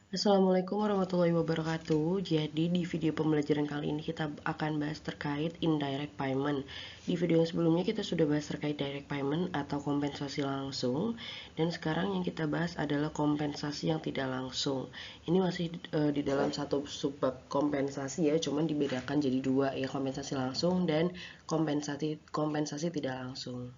Assalamualaikum warahmatullahi wabarakatuh. Jadi di video pembelajaran kali ini kita akan bahas terkait indirect payment. Di video yang sebelumnya kita sudah bahas terkait direct payment atau kompensasi langsung. Dan sekarang yang kita bahas adalah kompensasi yang tidak langsung. Ini masih di dalam satu subbab kompensasi ya, cuman dibedakan jadi dua ya, kompensasi langsung dan kompensasi tidak langsung.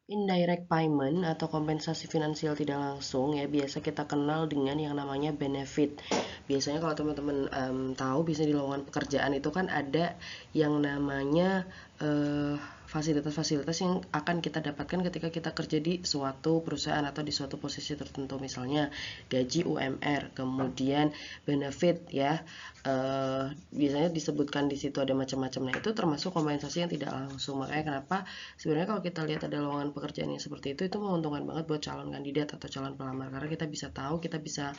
Indirect payment atau kompensasi finansial tidak langsung ya biasa kita kenal dengan yang namanya benefit. Biasanya kalau teman-teman tahu, bisa di lowongan pekerjaan itu kan ada yang namanya fasilitas-fasilitas yang akan kita dapatkan ketika kita kerja di suatu perusahaan atau di suatu posisi tertentu, misalnya gaji UMR, kemudian benefit ya, biasanya disebutkan di situ ada macam-macam. Nah itu termasuk kompensasi yang tidak langsung. Makanya kenapa sebenarnya kalau kita lihat ada lowongan pekerjaan yang seperti itu menguntungkan banget buat calon kandidat atau calon pelamar, karena kita bisa tahu, kita bisa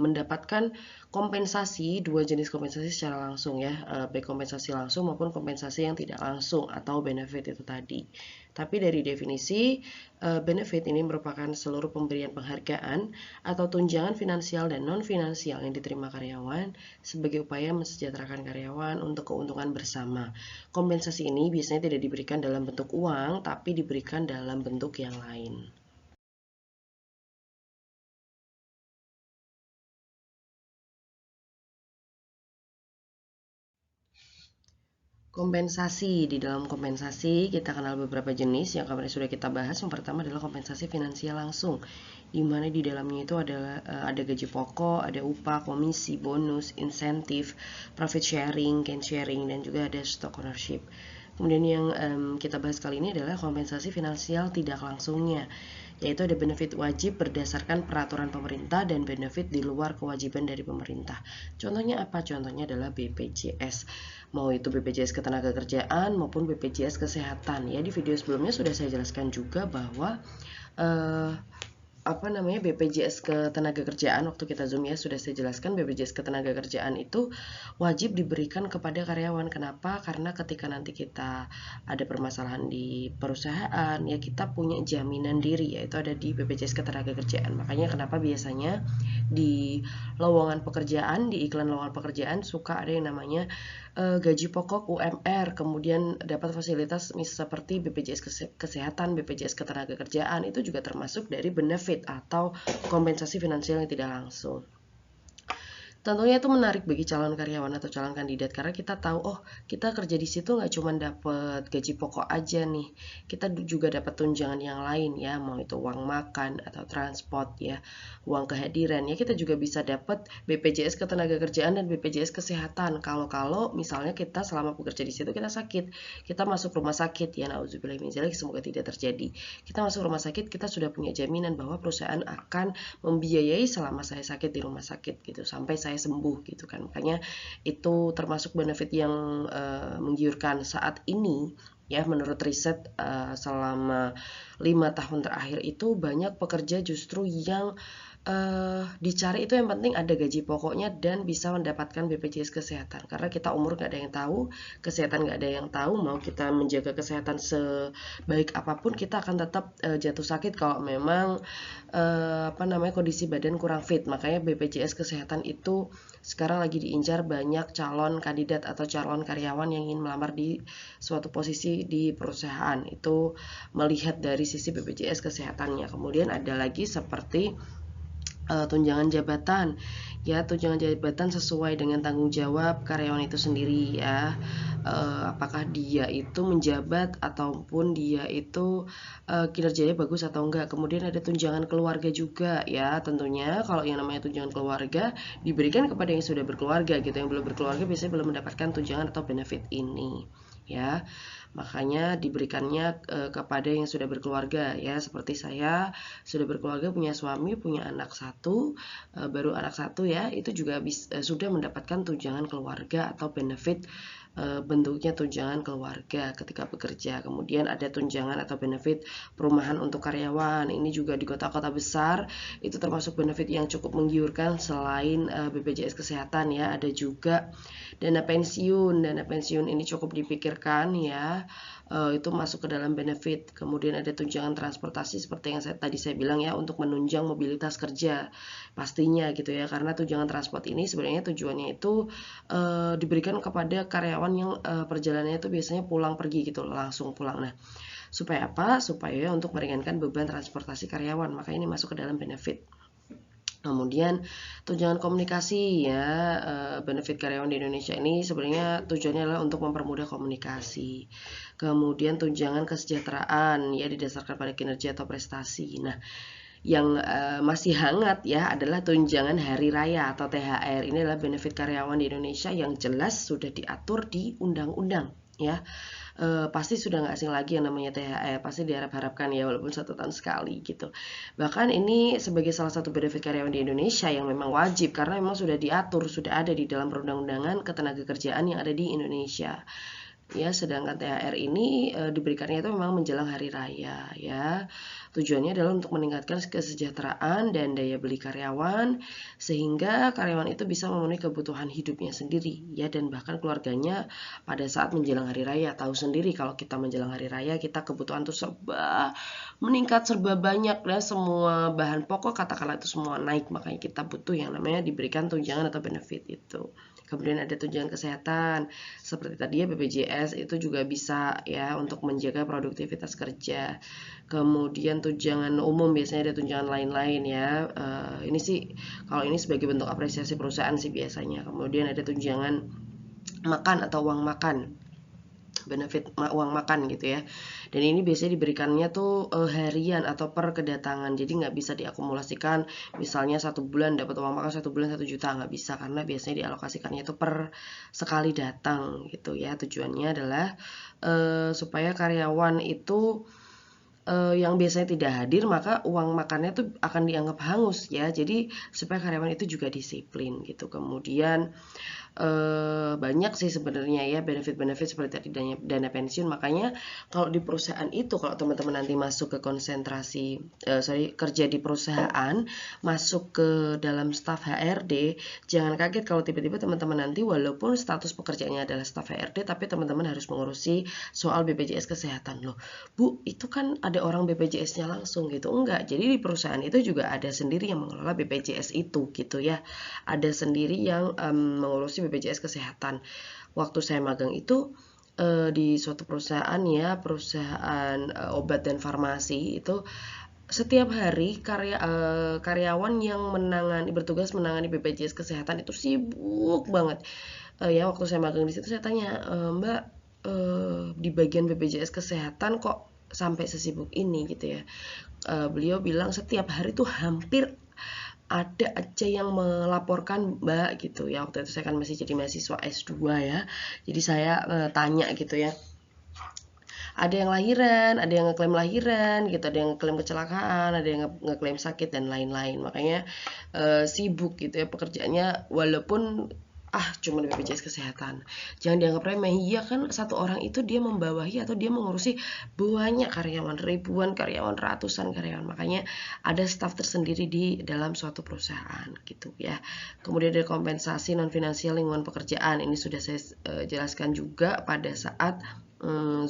mendapatkan kompensasi, dua jenis kompensasi secara langsung ya, baik kompensasi langsung maupun kompensasi yang tidak langsung atau benefit itu tadi. Tapi dari definisi, benefit ini merupakan seluruh pemberian penghargaan atau tunjangan finansial dan non-finansial yang diterima karyawan sebagai upaya mensejahterakan karyawan untuk keuntungan bersama. Kompensasi ini biasanya tidak diberikan dalam bentuk uang, tapi diberikan dalam bentuk yang lain. Kompensasi, di dalam kompensasi kita kenal beberapa jenis yang kemarin sudah kita bahas. Yang pertama adalah kompensasi finansial langsung, di mana di dalamnya itu ada gaji pokok, ada upah, komisi, bonus, insentif, profit sharing, gain sharing, dan juga ada stock ownership. Kemudian yang kita bahas kali ini adalah kompensasi finansial tidak langsungnya, yaitu ada benefit wajib berdasarkan peraturan pemerintah dan benefit di luar kewajiban dari pemerintah. Contohnya apa? Contohnya adalah BPJS. Mau itu BPJS Ketenagakerjaan maupun BPJS Kesehatan. Ya, di video sebelumnya sudah saya jelaskan juga bahwa BPJS Ketenagakerjaan, waktu kita zoom ya sudah saya jelaskan, BPJS Ketenagakerjaan itu wajib diberikan kepada karyawan. Kenapa? Karena ketika nanti kita ada permasalahan di perusahaan ya, kita punya jaminan diri, yaitu ada di BPJS Ketenagakerjaan. Makanya kenapa biasanya di lowongan pekerjaan, di iklan lowongan pekerjaan suka ada yang namanya gaji pokok UMR, kemudian dapat fasilitas seperti BPJS Kesehatan, BPJS Ketenagakerjaan, itu juga termasuk dari benefit atau kompensasi finansial yang tidak langsung. Tentunya itu menarik bagi calon karyawan atau calon kandidat, karena kita tahu, oh kita kerja di situ nggak cuma dapat gaji pokok aja nih, kita juga dapat tunjangan yang lain ya, mau itu uang makan atau transport ya, uang kehadiran ya, kita juga bisa dapat BPJS Ketenagakerjaan dan BPJS Kesehatan. Kalau misalnya kita selama bekerja di situ kita sakit, kita masuk rumah sakit ya, nauzubillah min dzalik, semoga tidak terjadi. Kita masuk rumah sakit, kita sudah punya jaminan bahwa perusahaan akan membiayai selama saya sakit di rumah sakit gitu, sampai saya sembuh gitu kan. Makanya itu termasuk benefit yang menggiurkan saat ini ya. Menurut riset selama 5 tahun terakhir itu banyak pekerja justru yang dicari itu yang penting ada gaji pokoknya dan bisa mendapatkan BPJS Kesehatan, karena kita umur gak ada yang tahu, kesehatan gak ada yang tahu. Mau kita menjaga kesehatan sebaik apapun, kita akan tetap jatuh sakit kalau memang kondisi badan kurang fit. Makanya BPJS Kesehatan itu sekarang lagi diincar banyak calon kandidat atau calon karyawan yang ingin melamar di suatu posisi di perusahaan, itu melihat dari sisi BPJS Kesehatannya. Kemudian ada lagi seperti tunjangan jabatan ya, tunjangan jabatan sesuai dengan tanggung jawab karyawan itu sendiri ya, apakah dia itu menjabat ataupun dia itu kinerjanya bagus atau enggak. Kemudian ada tunjangan keluarga juga ya, tentunya kalau yang namanya tunjangan keluarga diberikan kepada yang sudah berkeluarga gitu, yang belum berkeluarga biasanya belum mendapatkan tunjangan atau benefit ini ya. Makanya diberikannya kepada yang sudah berkeluarga ya, seperti saya sudah berkeluarga, punya suami, punya anak satu, baru anak satu ya, itu juga sudah mendapatkan tunjangan keluarga atau benefit bentuknya tunjangan keluarga ketika bekerja. Kemudian ada tunjangan atau benefit perumahan untuk karyawan. Ini juga di kota-kota besar itu termasuk benefit yang cukup menggiurkan selain BPJS Kesehatan ya. Ada juga dana pensiun. Dana pensiun ini cukup dipikirkan ya. Itu masuk ke dalam benefit. Kemudian ada tunjangan transportasi seperti yang tadi saya bilang ya, untuk menunjang mobilitas kerja pastinya gitu ya, karena tunjangan transport ini sebenarnya tujuannya itu diberikan kepada karyawan yang perjalanannya itu biasanya pulang pergi gitu, langsung pulang. Nah, supaya apa? Supaya untuk meringankan beban transportasi karyawan, maka ini masuk ke dalam benefit. Kemudian tunjangan komunikasi ya, benefit karyawan di Indonesia ini sebenarnya tujuannya adalah untuk mempermudah komunikasi. Kemudian tunjangan kesejahteraan ya, didasarkan pada kinerja atau prestasi. Nah, yang masih hangat ya adalah tunjangan hari raya atau THR. Ini adalah benefit karyawan di Indonesia yang jelas sudah diatur di undang-undang ya. Pasti sudah nggak asing lagi yang namanya THR, pasti diharap-harapkan ya, walaupun 1 tahun sekali gitu. Bahkan ini sebagai salah satu benefit karyawan di Indonesia yang memang wajib, karena memang sudah diatur, sudah ada di dalam perundang-undangan ketenagakerjaan yang ada di Indonesia ya. Sedangkan THR ini diberikannya itu memang menjelang hari raya ya. Tujuannya adalah untuk meningkatkan kesejahteraan dan daya beli karyawan sehingga karyawan itu bisa memenuhi kebutuhan hidupnya sendiri ya, dan bahkan keluarganya pada saat menjelang hari raya. Tahu sendiri kalau kita menjelang hari raya kita kebutuhan tuh serba meningkat, serba banyak dan semua bahan pokok katakanlah itu semua naik, makanya kita butuh yang namanya diberikan tunjangan atau benefit itu. Kemudian ada tunjangan kesehatan seperti tadi ya, BPJS itu juga bisa ya untuk menjaga produktivitas kerja. Kemudian tunjangan umum, biasanya ada tunjangan lain-lain ya. Ini sih kalau ini sebagai bentuk apresiasi perusahaan sih biasanya. Kemudian ada tunjangan makan atau uang makan, benefit uang makan gitu ya. Dan ini biasanya diberikannya tuh harian atau per kedatangan, jadi nggak bisa diakumulasikan misalnya 1 bulan dapat uang makan 1 bulan 1 juta, nggak bisa, karena biasanya dialokasikannya itu per sekali datang gitu ya. Tujuannya adalah supaya karyawan itu yang biasanya tidak hadir, maka uang makannya tuh akan dianggap hangus ya, jadi supaya karyawan itu juga disiplin gitu. Kemudian banyak sih sebenarnya ya benefit-benefit seperti tadi dana pensiun. Makanya kalau di perusahaan itu, kalau teman-teman nanti masuk ke kerja di perusahaan, masuk ke dalam staf HRD, jangan kaget kalau tiba-tiba teman-teman nanti walaupun status pekerjaannya adalah staf HRD, tapi teman-teman harus mengurusi soal BPJS Kesehatan. Loh Bu, itu kan ada orang BPJS-nya langsung gitu. Enggak, jadi di perusahaan itu juga ada sendiri yang mengelola BPJS itu gitu ya, ada sendiri yang mengurusi BPJS Kesehatan. Waktu saya magang itu di suatu perusahaan ya, perusahaan obat dan farmasi itu, setiap hari karyawan yang bertugas menangani BPJS Kesehatan itu sibuk banget. Ya waktu saya magang di situ saya tanya, Mbak, di bagian BPJS Kesehatan kok sampai sesibuk ini gitu ya. Beliau bilang setiap hari tuh hampir ada aja yang melaporkan Mbak gitu ya. Waktu itu saya kan masih jadi mahasiswa S2 ya, jadi saya tanya gitu ya, ada yang lahiran, ada yang ngeklaim lahiran gitu, ada yang ngeklaim kecelakaan, ada yang ngeklaim sakit dan lain-lain. Makanya sibuk gitu ya pekerjaannya, walaupun cuma BPJS Kesehatan. Jangan dianggap remeh. Iya kan, satu orang itu dia membawahi atau dia mengurusi banyak karyawan, ribuan karyawan, ratusan karyawan. Makanya ada staf tersendiri di dalam suatu perusahaan gitu ya. Kemudian ada kompensasi non finansial lingkungan pekerjaan. Ini sudah saya jelaskan juga pada saat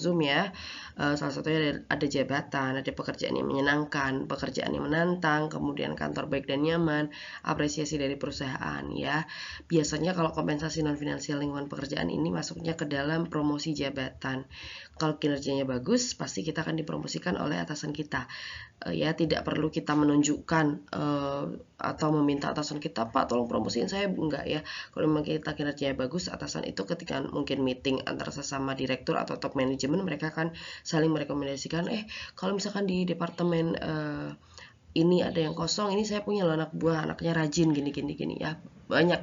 Zoom ya. Salah satunya ada jabatan, ada pekerjaan yang menyenangkan, pekerjaan yang menantang, kemudian kantor baik dan nyaman, apresiasi dari perusahaan ya. Biasanya kalau kompensasi non finansial lingkungan pekerjaan ini masuknya ke dalam promosi jabatan. Kalau kinerjanya bagus, pasti kita akan dipromosikan oleh atasan kita. Ya, tidak perlu kita menunjukkan atau meminta atasan kita, Pak tolong promosiin saya, enggak ya. Kalau memang kita kinerjanya bagus, atasan itu ketika mungkin meeting antara sesama direktur atau top manajemen, mereka akan saling merekomendasikan, kalau misalkan di departemen ini ada yang kosong, ini saya punya loh anak buah, anaknya rajin gini ya, banyak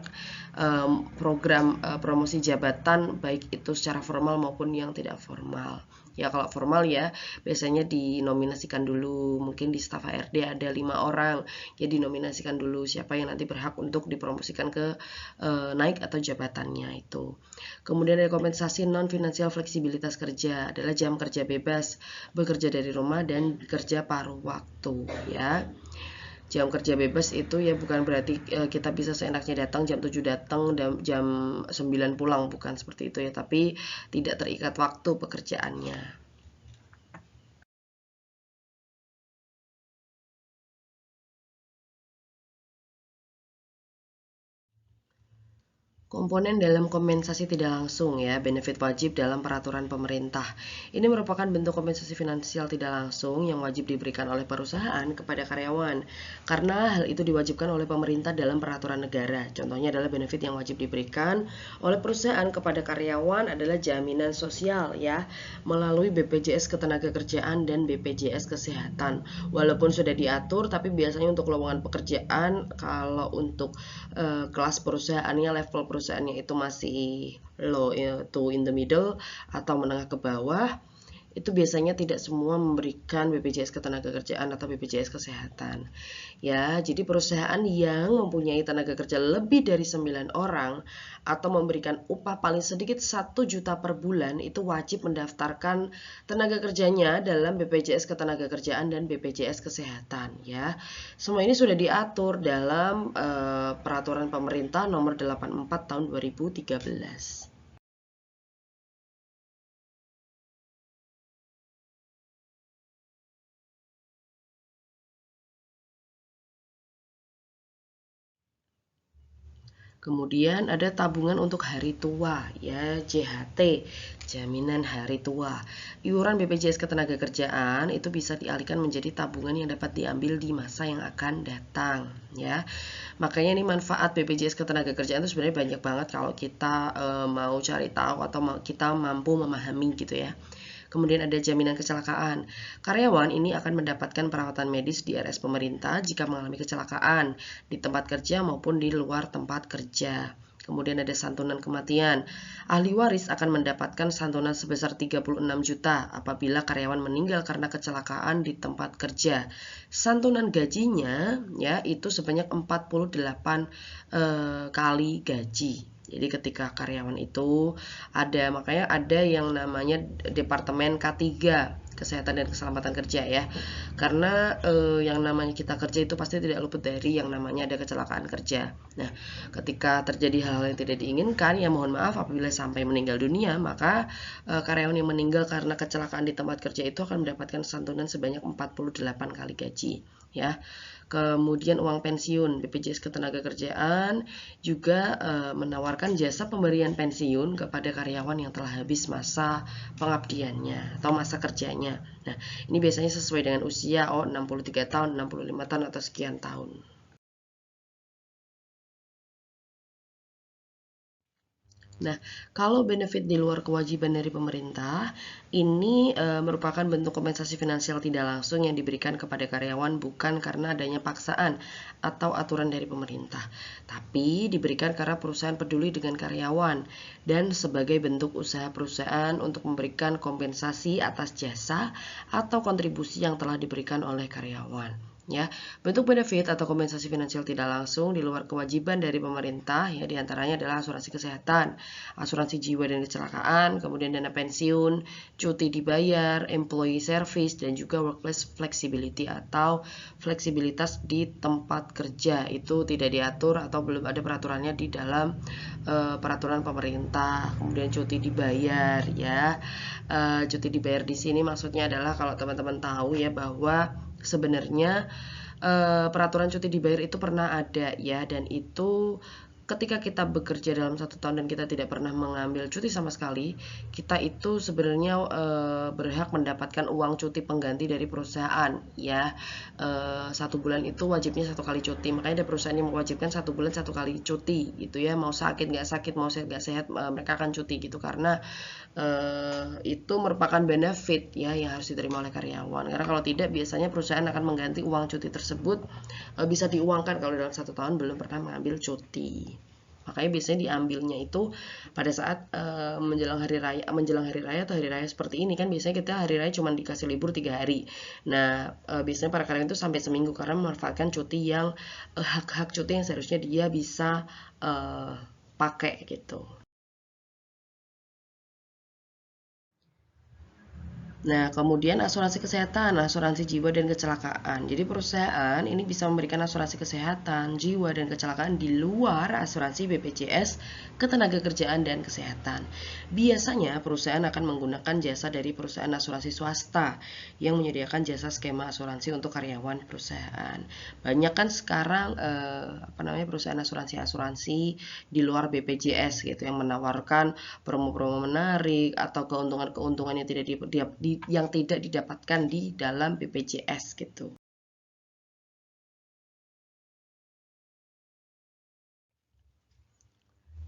program promosi jabatan, baik itu secara formal maupun yang tidak formal. Ya kalau formal ya biasanya dinominasikan dulu, mungkin di staf HRD ada 5 orang, ya dinominasikan dulu siapa yang nanti berhak untuk dipromosikan ke naik atau jabatannya itu. Kemudian ada kompensasi non finansial fleksibilitas kerja, adalah jam kerja bebas, bekerja dari rumah dan bekerja paruh waktu ya. Jam kerja bebas itu ya bukan berarti kita bisa seenaknya datang jam 7 datang dan jam 9 pulang, bukan seperti itu ya, tapi tidak terikat waktu pekerjaannya. Komponen dalam kompensasi tidak langsung ya, benefit wajib dalam peraturan pemerintah. Ini merupakan bentuk kompensasi finansial tidak langsung yang wajib diberikan oleh perusahaan kepada karyawan. Karena hal itu diwajibkan oleh pemerintah dalam peraturan negara. Contohnya adalah benefit yang wajib diberikan oleh perusahaan kepada karyawan adalah jaminan sosial ya, melalui BPJS Ketenagakerjaan dan BPJS Kesehatan. Walaupun sudah diatur, tapi biasanya untuk lowongan pekerjaan, kalau untuk kelas perusahaannya, level perusahaannya itu masih low to in the middle atau menengah ke bawah, itu biasanya tidak semua memberikan BPJS Ketenagakerjaan atau BPJS Kesehatan. Ya, jadi perusahaan yang mempunyai tenaga kerja lebih dari 9 orang atau memberikan upah paling sedikit 1 juta per bulan itu wajib mendaftarkan tenaga kerjanya dalam BPJS Ketenagakerjaan dan BPJS Kesehatan ya. Semua ini sudah diatur dalam peraturan pemerintah nomor 84 tahun 2013. Kemudian ada tabungan untuk hari tua, ya JHT, jaminan hari tua. Iuran BPJS Ketenagakerjaan itu bisa dialihkan menjadi tabungan yang dapat diambil di masa yang akan datang, ya. Makanya ini manfaat BPJS Ketenagakerjaan itu sebenarnya banyak banget kalau kita mau cari tahu atau kita mampu memahami gitu ya. Kemudian ada jaminan kecelakaan. Karyawan ini akan mendapatkan perawatan medis di RS pemerintah jika mengalami kecelakaan di tempat kerja maupun di luar tempat kerja. Kemudian ada santunan kematian. Ahli waris akan mendapatkan santunan sebesar 36 juta apabila karyawan meninggal karena kecelakaan di tempat kerja. Santunan gajinya ya itu sebanyak 48 kali gaji. Jadi ketika karyawan itu ada, makanya ada yang namanya Departemen K3 Kesehatan dan Keselamatan Kerja ya. Karena yang namanya kita kerja itu pasti tidak luput dari yang namanya ada kecelakaan kerja. Nah, ketika terjadi hal yang tidak diinginkan, ya mohon maaf apabila sampai meninggal dunia, maka karyawan yang meninggal karena kecelakaan di tempat kerja itu akan mendapatkan santunan sebanyak 48 kali gaji ya. Kemudian uang pensiun, BPJS Ketenagakerjaan juga menawarkan jasa pemberian pensiun kepada karyawan yang telah habis masa pengabdiannya atau masa kerjanya. Nah, ini biasanya sesuai dengan usia 63 tahun, 65 tahun atau sekian tahun. Nah, kalau benefit di luar kewajiban dari pemerintah, ini merupakan bentuk kompensasi finansial tidak langsung yang diberikan kepada karyawan bukan karena adanya paksaan atau aturan dari pemerintah, tapi diberikan karena perusahaan peduli dengan karyawan dan sebagai bentuk usaha perusahaan untuk memberikan kompensasi atas jasa atau kontribusi yang telah diberikan oleh karyawan. Ya, bentuk benefit atau kompensasi finansial tidak langsung di luar kewajiban dari pemerintah ya diantaranya adalah asuransi kesehatan, asuransi jiwa dan kecelakaan, kemudian dana pensiun, cuti dibayar, employee service dan juga workplace flexibility atau fleksibilitas di tempat kerja. Itu tidak diatur atau belum ada peraturannya di dalam peraturan pemerintah. Kemudian cuti dibayar ya. Cuti dibayar di sini maksudnya adalah kalau teman-teman tahu ya bahwa sebenarnya peraturan cuti dibayar itu pernah ada ya, dan itu ketika kita bekerja dalam 1 tahun dan kita tidak pernah mengambil cuti sama sekali, kita itu sebenarnya berhak mendapatkan uang cuti pengganti dari perusahaan ya. 1 bulan itu wajibnya 1 kali cuti, makanya ada perusahaan yang mewajibkan 1 bulan 1 kali cuti gitu ya. Mau sakit nggak sakit, mau sehat nggak sehat, mereka akan cuti gitu, karena itu merupakan benefit ya yang harus diterima oleh karyawan. Karena kalau tidak, biasanya perusahaan akan mengganti uang cuti tersebut, bisa diuangkan kalau dalam 1 tahun belum pernah mengambil cuti. Makanya biasanya diambilnya itu pada saat menjelang hari raya atau hari raya seperti ini kan, biasanya kita hari raya cuma dikasih libur 3 hari. Nah, biasanya para karyawan itu sampai seminggu karena memanfaatkan cuti yang hak-hak cuti yang seharusnya dia bisa pakai gitu. Nah, kemudian asuransi kesehatan, asuransi jiwa dan kecelakaan. Jadi perusahaan ini bisa memberikan asuransi kesehatan, jiwa dan kecelakaan di luar asuransi BPJS, ketenagakerjaan dan kesehatan. Biasanya perusahaan akan menggunakan jasa dari perusahaan asuransi swasta yang menyediakan jasa skema asuransi untuk karyawan perusahaan. Banyak kan sekarang perusahaan asuransi di luar BPJS gitu yang menawarkan promo-promo menarik atau keuntungan-keuntungan yang tidak didapatkan di dalam BPJS gitu.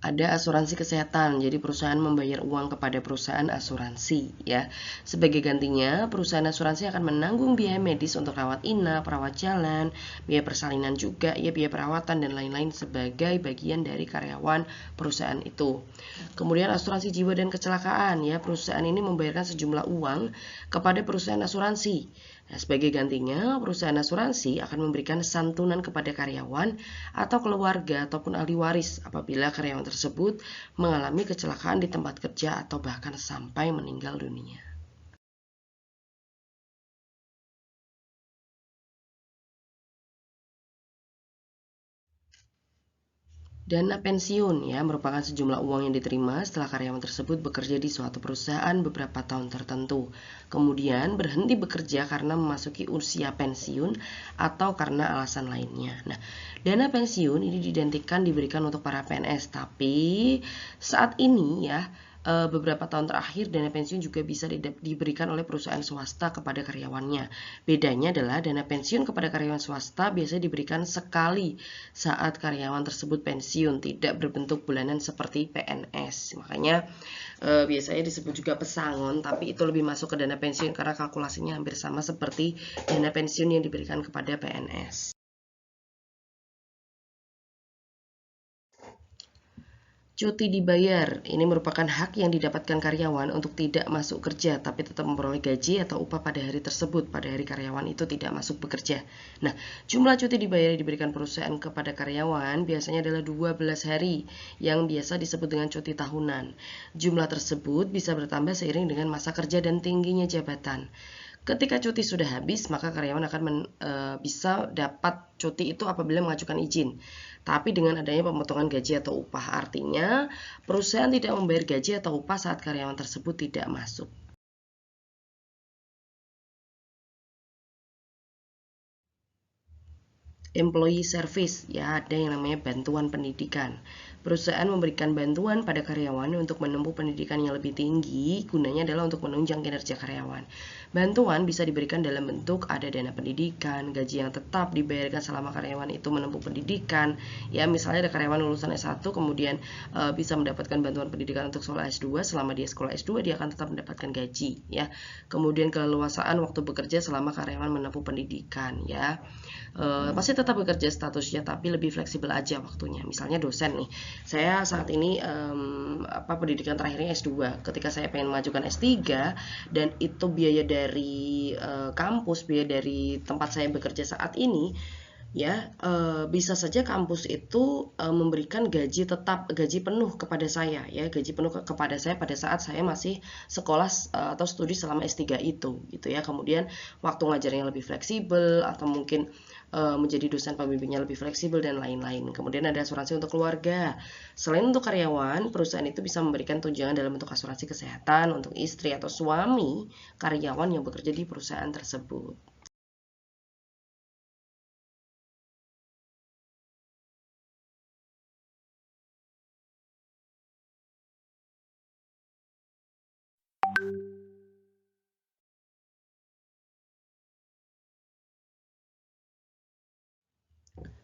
Ada asuransi kesehatan, jadi perusahaan membayar uang kepada perusahaan asuransi ya. Sebagai gantinya, perusahaan asuransi akan menanggung biaya medis untuk rawat inap, rawat jalan, biaya persalinan juga, ya biaya perawatan dan lain-lain sebagai bagian dari karyawan perusahaan itu. Kemudian asuransi jiwa dan kecelakaan ya, perusahaan ini membayarkan sejumlah uang kepada perusahaan asuransi. Nah, sebagai gantinya, perusahaan asuransi akan memberikan santunan kepada karyawan atau keluarga ataupun ahli waris apabila karyawan tersebut mengalami kecelakaan di tempat kerja atau bahkan sampai meninggal dunia. Dana pensiun ya merupakan sejumlah uang yang diterima setelah karyawan tersebut bekerja di suatu perusahaan beberapa tahun tertentu. Kemudian berhenti bekerja karena memasuki usia pensiun atau karena alasan lainnya. Nah, dana pensiun ini diidentikan diberikan untuk para PNS, tapi saat ini ya beberapa tahun terakhir dana pensiun juga bisa diberikan oleh perusahaan swasta kepada karyawannya. Bedanya adalah dana pensiun kepada karyawan swasta biasanya diberikan sekali saat karyawan tersebut pensiun, tidak berbentuk bulanan seperti PNS. Makanya biasanya disebut juga pesangon, tapi itu lebih masuk ke dana pensiun karena kalkulasinya hampir sama seperti dana pensiun yang diberikan kepada PNS. Cuti dibayar, ini merupakan hak yang didapatkan karyawan untuk tidak masuk kerja tapi tetap memperoleh gaji atau upah pada hari tersebut, pada hari karyawan itu tidak masuk bekerja. Nah, jumlah cuti dibayar yang diberikan perusahaan kepada karyawan biasanya adalah 12 hari yang biasa disebut dengan cuti tahunan. Jumlah tersebut bisa bertambah seiring dengan masa kerja dan tingginya jabatan. Ketika cuti sudah habis, maka karyawan akan bisa dapat cuti itu apabila mengajukan izin. Tapi dengan adanya pemotongan gaji atau upah, artinya perusahaan tidak membayar gaji atau upah saat karyawan tersebut tidak masuk. Employee service, ya ada yang namanya bantuan pendidikan. Perusahaan memberikan bantuan pada karyawan untuk menempuh pendidikan yang lebih tinggi, gunanya adalah untuk menunjang kinerja karyawan. Bantuan bisa diberikan dalam bentuk ada dana pendidikan, gaji yang tetap dibayarkan selama karyawan itu menempuh pendidikan. Ya, misalnya ada karyawan lulusan S1 kemudian bisa mendapatkan bantuan pendidikan untuk sekolah S2, selama dia sekolah S2 dia akan tetap mendapatkan gaji, ya. Kemudian keleluasaan waktu bekerja selama karyawan menempuh pendidikan, ya. Pasti tetap bekerja statusnya tapi lebih fleksibel aja waktunya. Misalnya dosen nih, saya saat ini pendidikan terakhirnya S2. Ketika saya pengen mengajukan S3 dan itu biaya dari kampus, biaya dari tempat saya bekerja saat ini, ya bisa saja kampus itu memberikan gaji tetap, gaji penuh kepada saya, ya gaji penuh kepada saya pada saat saya masih sekolah atau studi selama S3 itu gitu ya. Kemudian waktu ngajarnya lebih fleksibel atau mungkin menjadi dosen pembimbingnya lebih fleksibel dan lain-lain. Kemudian ada asuransi untuk keluarga. Selain untuk karyawan, perusahaan itu bisa memberikan tunjangan dalam bentuk asuransi kesehatan untuk istri atau suami karyawan yang bekerja di perusahaan tersebut.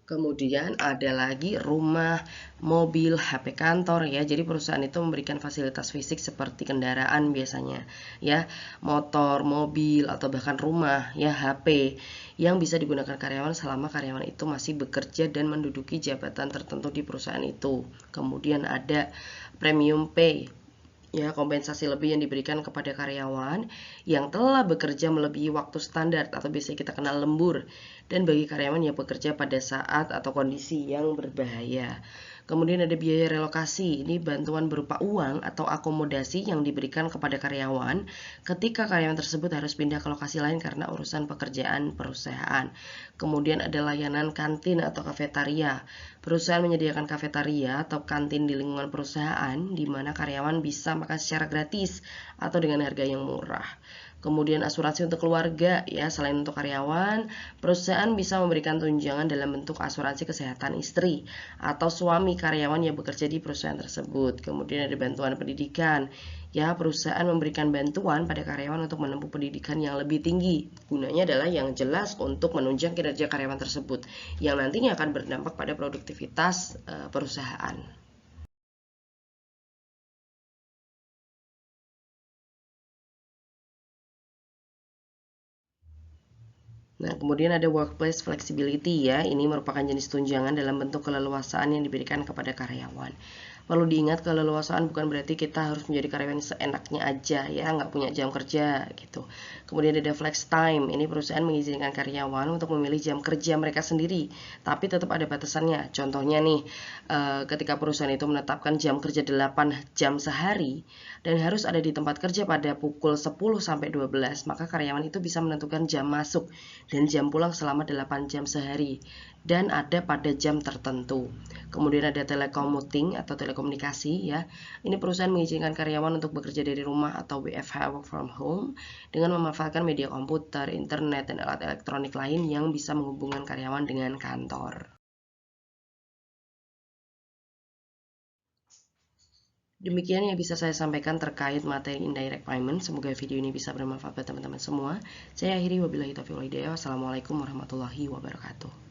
Kemudian ada lagi rumah, mobil, HP kantor ya. Jadi perusahaan itu memberikan fasilitas fisik seperti kendaraan biasanya ya, motor, mobil atau bahkan rumah ya, HP yang bisa digunakan karyawan selama karyawan itu masih bekerja dan menduduki jabatan tertentu di perusahaan itu. Kemudian ada premium pay ya, kompensasi lebih yang diberikan kepada karyawan yang telah bekerja melebihi waktu standar atau biasanya kita kenal lembur, dan bagi karyawan yang bekerja pada saat atau kondisi yang berbahaya. Kemudian ada biaya relokasi, ini bantuan berupa uang atau akomodasi yang diberikan kepada karyawan ketika karyawan tersebut harus pindah ke lokasi lain karena urusan pekerjaan perusahaan. Kemudian ada layanan kantin atau kafetaria. Perusahaan menyediakan kafetaria atau kantin di lingkungan perusahaan di mana karyawan bisa makan secara gratis atau dengan harga yang murah. Kemudian asuransi untuk keluarga ya, selain untuk karyawan, perusahaan bisa memberikan tunjangan dalam bentuk asuransi kesehatan istri atau suami karyawan yang bekerja di perusahaan tersebut. Kemudian ada bantuan pendidikan. Ya, perusahaan memberikan bantuan pada karyawan untuk menempuh pendidikan yang lebih tinggi. Gunanya adalah yang jelas untuk menunjang kinerja karyawan tersebut yang nantinya akan berdampak pada produktivitas perusahaan. Nah, kemudian ada workplace flexibility ya. Ini merupakan jenis tunjangan dalam bentuk keleluasaan yang diberikan kepada karyawan. Perlu diingat, keleluasaan bukan berarti kita harus menjadi karyawan seenaknya aja ya, nggak punya jam kerja gitu. Kemudian ada flex time. Ini perusahaan mengizinkan karyawan untuk memilih jam kerja mereka sendiri, tapi tetap ada batasannya. Contohnya nih, ketika perusahaan itu menetapkan jam kerja 8 jam sehari dan harus ada di tempat kerja pada pukul 10 sampai 12, maka karyawan itu bisa menentukan jam masuk dan jam pulang selama 8 jam sehari dan ada pada jam tertentu. Kemudian ada telecommuting atau telekomunikasi ya. Ini perusahaan mengizinkan karyawan untuk bekerja dari rumah atau WFH, work from home, dengan memanfaatkan media komputer, internet, dan alat elektronik lain yang bisa menghubungkan karyawan dengan kantor. Demikian yang bisa saya sampaikan terkait materi indirect payment. Semoga video ini bisa bermanfaat buat teman-teman semua. Saya akhiri, wabillahi taufiq wal hidayah. Wassalamualaikum warahmatullahi wabarakatuh.